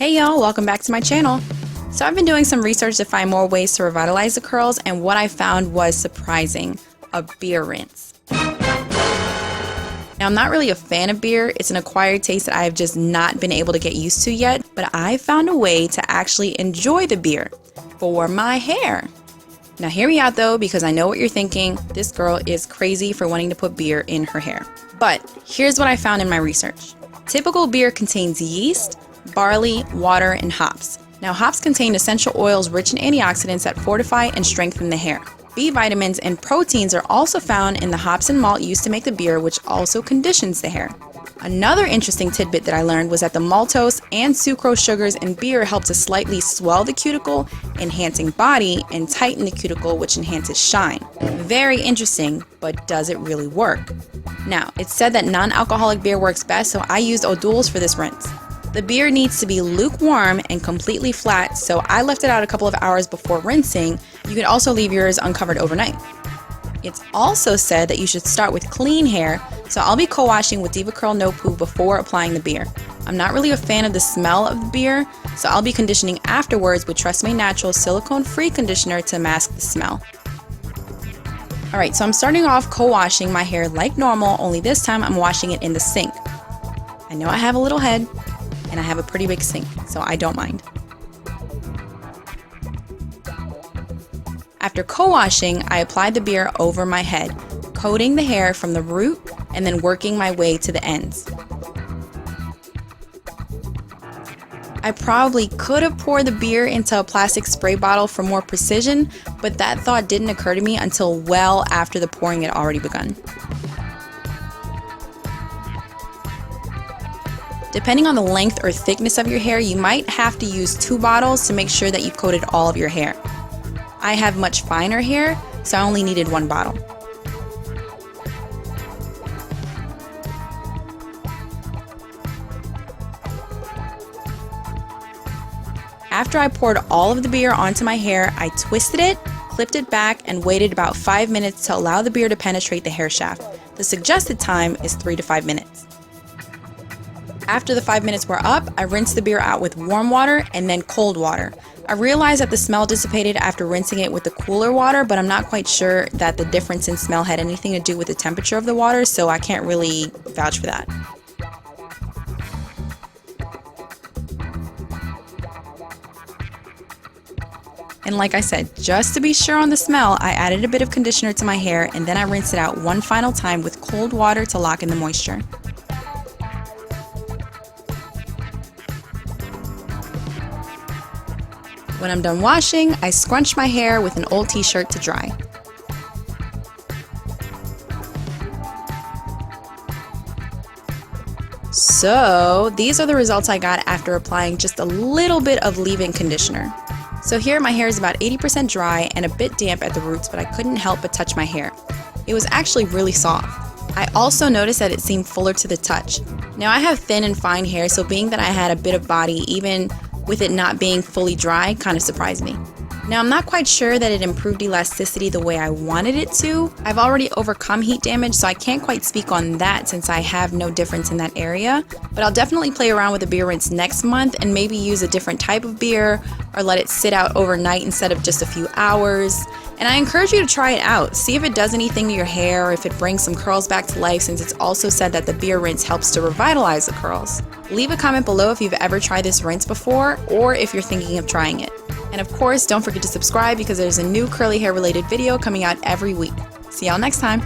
Hey y'all, welcome back to my channel. So I've been doing some research to find more ways to revitalize the curls, and what I found was surprising: a beer rinse. Now I'm not really a fan of beer. It's an acquired taste that I have just not been able to get used to yet, but I found a way to actually enjoy the beer for my hair. Now hear me out though, because I know what you're thinking. This girl is crazy for wanting to put beer in her hair. But here's what I found in my research. Typical beer contains yeast, barley, water, and hops. Now hops contain essential oils rich in antioxidants that fortify and strengthen the hair. B vitamins and proteins are also found in the hops and malt used to make the beer, which also conditions the hair. Another interesting tidbit that I learned was that the maltose and sucrose sugars in beer help to slightly swell the cuticle, enhancing body, and tighten the cuticle, which enhances shine. Very interesting, but does it really work? Now, it's said that non-alcoholic beer works best, so I used Updos for this rinse. The beer needs to be lukewarm and completely flat, so I left it out a couple of hours before rinsing. You can also leave yours uncovered overnight. It's also said that you should start with clean hair, so I'll be co-washing with Deva Curl No Poo before applying the beer. I'm not really a fan of the smell of the beer, so I'll be conditioning afterwards with Tresemme Natural silicone-free conditioner to mask the smell. Alright, so I'm starting off co-washing my hair like normal, only this time I'm washing it in the sink. I know I have a little head, and I have a pretty big sink, so I don't mind. After co-washing, I applied the beer over my head, coating the hair from the root and then working my way to the ends. I probably could have poured the beer into a plastic spray bottle for more precision, but that thought didn't occur to me until well after the pouring had already begun. Depending on the length or thickness of your hair, you might have to use 2 bottles to make sure that you've coated all of your hair. I have much finer hair, so I only needed 1 bottle. After I poured all of the beer onto my hair, I twisted it, clipped it back, and waited about 5 minutes to allow the beer to penetrate the hair shaft. The suggested time is 3 to 5 minutes. After the 5 minutes were up, I rinsed the beer out with warm water and then cold water. I realized that the smell dissipated after rinsing it with the cooler water, but I'm not quite sure that the difference in smell had anything to do with the temperature of the water, so I can't really vouch for that. And like I said, just to be sure on the smell, I added a bit of conditioner to my hair and then I rinsed it out one final time with cold water to lock in the moisture. When I'm done washing, I scrunch my hair with an old t-shirt to dry. So these are the results I got after applying just a little bit of leave-in conditioner. So here my hair is about 80% dry and a bit damp at the roots, but I couldn't help but touch my hair. It was actually really soft. I also noticed that it seemed fuller to the touch. Now I have thin and fine hair, so being that I had a bit of body, even with it not being fully dry, kind of surprised me. Now I'm not quite sure that it improved elasticity the way I wanted it to. I've already overcome heat damage, so I can't quite speak on that since I have no difference in that area. But I'll definitely play around with the beer rinse next month and maybe use a different type of beer or let it sit out overnight instead of just a few hours. And I encourage you to try it out. See if it does anything to your hair or if it brings some curls back to life, since it's also said that the beer rinse helps to revitalize the curls. Leave a comment below if you've ever tried this rinse before or if you're thinking of trying it. And of course, don't forget to subscribe because there's a new curly hair related video coming out every week. See y'all next time.